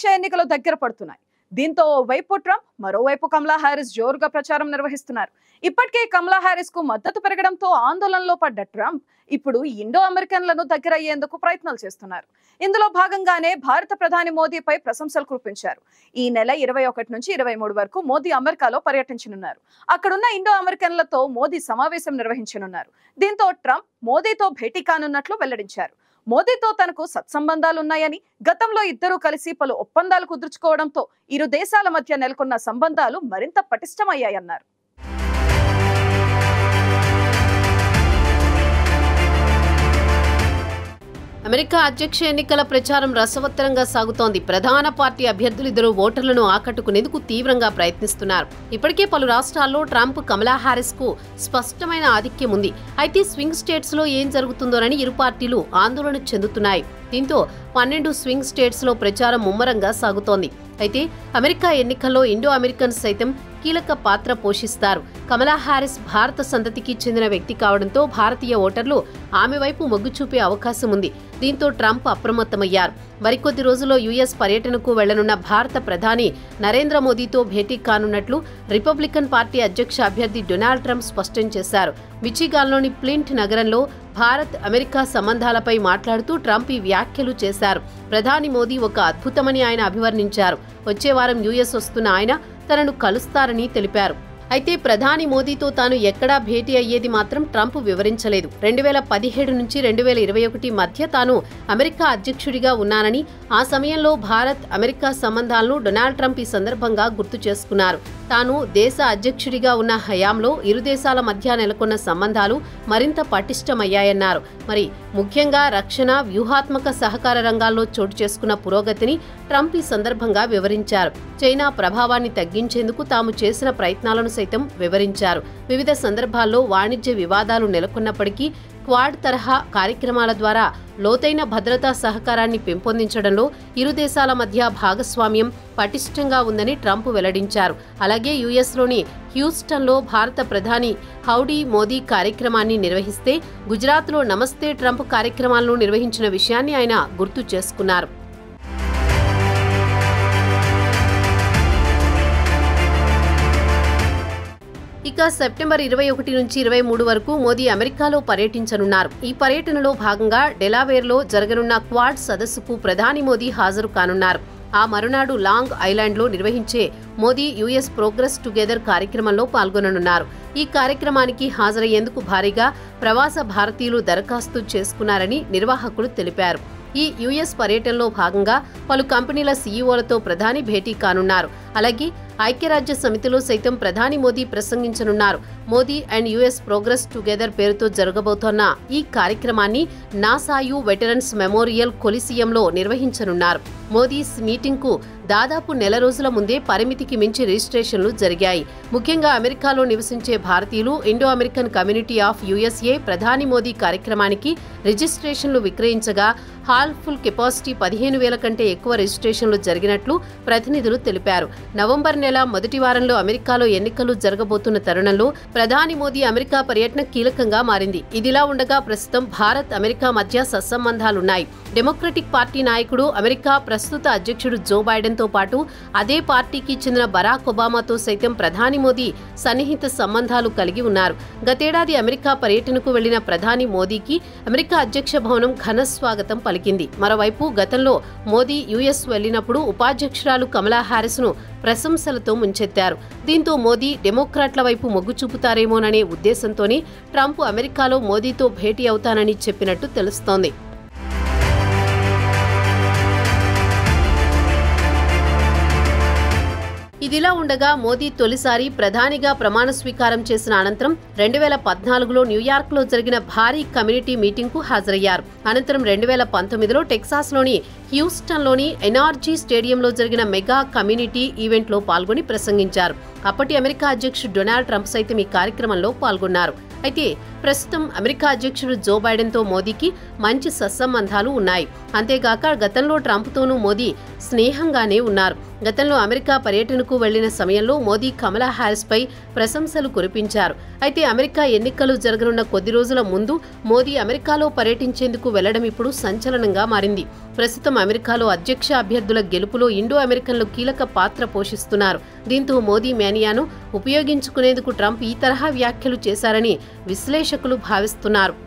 అధ్యక్ష ఎన్నికలు దగ్గర పడుతున్నాయి. దీంతో ఓవైపు ట్రంప్, మరోవైపు కమలా హారిస్ జోరుగా ప్రచారం నిర్వహిస్తున్నారు. ఇప్పటికే కమలా హారిస్ కు మద్దతు పెరగడంతో ఆందోళనలో పడ్డ ట్రంప్ ఇప్పుడు ఇండో అమెరికన్లను దగ్గరయ్యేందుకు ప్రయత్నాలు చేస్తున్నారు. ఇందులో భాగంగానే భారత ప్రధాని మోదీపై ప్రశంసలు కురిపించారు. ఈ నెల 21 నుంచి 23 వరకు మోదీ అమెరికాలో పర్యటించనున్నారు. అక్కడున్న ఇండో అమెరికన్లతో మోదీ సమావేశం నిర్వహించనున్నారు. దీంతో ట్రంప్ మోదీతో భేటీ కానున్నట్లు వెల్లడించారు. మోదీతో తనకు సత్సంబంధాలున్నాయని, గతంలో ఇద్దరూ కలిసి పలు ఒప్పందాలు కుదుర్చుకోవడంతో ఇరు దేశాల మధ్య నెలకొన్న సంబంధాలు మరింత పటిష్టమయ్యాయన్నారు. అమెరికా అధ్యక్ష ఎన్నికల ప్రచారం రసవత్తరంగా సాగుతోంది. ప్రధాన పార్టీ అభ్యర్థులిద్దరూ ఓటర్లను ఆకట్టుకునేందుకు తీవ్రంగా ప్రయత్నిస్తున్నారు. ఇప్పటికే పలు రాష్ట్రాల్లో ట్రంప్, కమలా హారిస్ కు స్పష్టమైన ఆధిక్యం ఉంది. అయితే స్వింగ్ స్టేట్స్ లో ఏం జరుగుతుందోనని ఇరు పార్టీలు ఆందోళన చెందుతున్నాయి. దీంతో 12 స్వింగ్ స్టేట్స్ లో ప్రచారం ముమ్మరంగా సాగుతోంది. అయితే అమెరికా ఎన్నికల్లో ఇండో అమెరికన్స్ సైతం కీలక పాత్ర పోషిస్తారు. కమలా హారిస్ భారత సంతతికి చెందిన వ్యక్తి కావడంతో భారతీయ ఓటర్లు ఆమె వైపు మొగ్గు చూపే అవకాశం ఉంది. దీంతో ట్రంప్ అప్రమత్తమయ్యారు. మరికొద్ది రోజుల్లో యుఎస్ పర్యటనకు వెళ్లనున్న భారత ప్రధాని నరేంద్ర మోదీతో భేటీ కానున్నట్లు రిపబ్లికన్ పార్టీ అధ్యక్ష అభ్యర్థి డొనాల్డ్ ట్రంప్ స్పష్టం చేశారు. మిచిగాన్లోని ప్లింట్ నగరంలో భారత్, అమెరికా సంబంధాలపై మాట్లాడుతూ ట్రంప్ ఈ వ్యాఖ్యలు చేశారు. ప్రధాని మోదీ ఒక అద్భుతమని ఆయన అభివర్ణించారు. వచ్చే వారం యుఎస్ వస్తున్న ఆయన తనను కలుస్తారని తెలిపారు. అయితే ప్రధాని మోదీతో తాను ఎక్కడా భేటీ అయ్యేది మాత్రం ట్రంప్ వివరించలేదు. 2017 నుంచి 2021 మధ్య తాను అమెరికా అధ్యక్షుడిగా ఉన్నానని, ఆ సమయంలో భారత్, అమెరికా సంబంధాలను డొనాల్డ్ ట్రంప్ ఈ సందర్భంగా గుర్తు చేసుకున్నారు. తాను దేశ అధ్యక్షుడిగా ఉన్న హయాంలో ఇరు దేశాల మధ్య నెలకొన్న సంబంధాలు మరింత పటిష్టమయ్యాయన్నారు. మరి ముఖ్యంగా రక్షణ, వ్యూహాత్మక సహకార రంగాల్లో చోటు చేసుకున్న పురోగతిని ట్రంప్ ఈ సందర్భంగా వివరించారు. చైనా ప్రభావాన్ని తగ్గించేందుకు తాము చేసిన ప్రయత్నాలను సైతం వివరించారు. వివిధ సందర్భాల్లో వాణిజ్య వివాదాలు నెలకొన్నప్పటికీ క్వాడ్ తరహా కార్యక్రమాల ద్వారా లోతైన భద్రతా సహకారాన్ని పెంపొందించడంలో ఇరు దేశాల మధ్య భాగస్వామ్యం పటిష్టంగా ఉందని ట్రంప్ వెల్లడించారు. అలాగే యుఎస్లోని హ్యూస్టన్లో భారత ప్రధాని హౌడీ మోదీ కార్యక్రమాన్ని నిర్వహిస్తే గుజరాత్లో నమస్తే ట్రంప్ కార్యక్రమాలను నిర్వహించిన విషయాన్ని ఆయన గుర్తు చేసుకున్నారు. ఇక సెప్టెంబర్ 21 నుంచి 23 వరకు మోదీ అమెరికాలో పర్యటించనున్నారు. ఈ పర్యటనలో భాగంగా డెలావేర్లో జరగనున్న క్వాడ్ సదస్సుకు ప్రధాని మోదీ హాజరు కానున్నారు. ఆ మరునాడు లాంగ్ ఐలాండ్లో నిర్వహించే మోదీ యుఎస్ ప్రోగ్రెస్ టుగెదర్ కార్యక్రమంలో పాల్గొననున్నారు. ఈ కార్యక్రమానికి హాజరయ్యేందుకు భారీగా ప్రవాస భారతీయులు దరఖాస్తు చేసుకున్నారని నిర్వాహకులు తెలిపారు. ఈ యుఎస్ పర్యటనలో భాగంగా పలు కంపెనీల సీఈఓలతో ప్రధాని భేటీ కానున్నారు. అలాగే ఐక్యరాజ్య సమితిలో సైతం ప్రధాని మోదీ ప్రసంగించనున్నారు. Modi and US progress together పేరుతో జరగబోతోన్న ఈ కార్యక్రమాన్ని నాసాయు వెటరన్స్ మెమోరియల్ కొలిసియంలో నిర్వహించనున్నారు. మోదీస్ మీటింగ్కు దాదాపు నెల రోజుల ముందే పరిమితికి మించి రిజిస్ట్రేషన్లు జరిగాయి. ముఖ్యంగా అమెరికాలో నివసించే భారతీయులు, Indo American community of USA ప్రధాని మోదీ కార్యక్రమానికి రిజిస్ట్రేషన్లు విక్రయించగా హాల్ ఫుల్ కెపాసిటీ 15,000 కంటే ఎక్కువ రిజిస్ట్రేషన్లు జరిగినట్లు ప్రతినిధులు తెలిపారు. నవంబర్ నెల మొదటి వారంలో అమెరికాలో ఎన్నికలు జరగబోతున్న తరుణంలో ప్రధాని మోదీ అమెరికా పర్యటన కీలకంగా మారింది. ఇదిలా ఉండగా ప్రస్తుతం భారత్, అమెరికా మధ్య సత్సంబంధాలున్నాయి. డెమోక్రటిక్ పార్టీ నాయకుడు, అమెరికా ప్రస్తుత అధ్యక్షుడు జో బైడెన్ తో పాటు అదే పార్టీకి చెందిన బరాక్ ఒబామాతో సైతం ప్రధాని మోదీ సన్నిహిత సంబంధాలు కలిగి ఉన్నారు. గతేడాది అమెరికా పర్యటనకు వెళ్లిన ప్రధాని మోదీకి అమెరికా అధ్యక్ష భవనం ఘన స్వాగతం పలికింది. మరోవైపు గతంలో మోదీ యుఎస్ వెళ్లినప్పుడు ఉపాధ్యక్షురాలు కమలా హారిస్ ను ప్రశంసలతో ముంచెత్తారు. దీంతో మోదీ డెమోక్రాట్ల వైపు మొగ్గు చూపుతారేమోననే ఉద్దేశంతోనే ట్రంప్ అమెరికాలో మోదీతో భేటీ అవుతానని చెప్పినట్టు తెలుస్తోంది. ఇదిలా ఉండగా మోదీ తొలిసారి ప్రధానిగా ప్రమాణ స్వీకారం చేసిన అనంతరం 2014లో న్యూయార్క్లో జరిగిన భారీ కమ్యూనిటీ మీటింగ్కు హాజరయ్యారు. అనంతరం 2019లో టెక్సాస్లోని హ్యూస్టన్లోని ఎన్ఆర్జీ స్టేడియంలో జరిగిన మెగా కమ్యూనిటీ ఈవెంట్లో పాల్గొని ప్రసంగించారు. అప్పటి అమెరికా అధ్యక్షుడు డొనాల్డ్ ట్రంప్ సైతం ఈ కార్యక్రమంలో పాల్గొన్నారు. అయితే ప్రస్తుతం అమెరికా అధ్యక్షుడు జో బైడెన్తో మోదీకి మంచి సత్సంబంధాలు ఉన్నాయి. అంతేగాక గతంలో ట్రంప్తోనూ మోదీ స్నేహంగానే ఉన్నారు. గతంలో అమెరికా పర్యటనకు వెళ్లిన సమయంలో మోదీ కమలా హ్యారిస్పై ప్రశంసలు కురిపించారు. అయితే అమెరికా ఎన్నికలు జరగనున్న కొద్ది రోజుల ముందు మోదీ అమెరికాలో పర్యటించేందుకు వెళ్లడం ఇప్పుడు సంచలనంగా మారింది. ప్రస్తుతం అమెరికాలో అధ్యక్ష అభ్యర్థుల గెలుపులో ఇండో అమెరికన్లు కీలక పాత్ర పోషిస్తున్నారు. దీంతో మోదీ మేనియాను ఉపయోగించుకునేందుకు ట్రంప్ ఈ తరహా వ్యాఖ్యలు చేశారని విశ్లేషకులు భావిస్తున్నారు.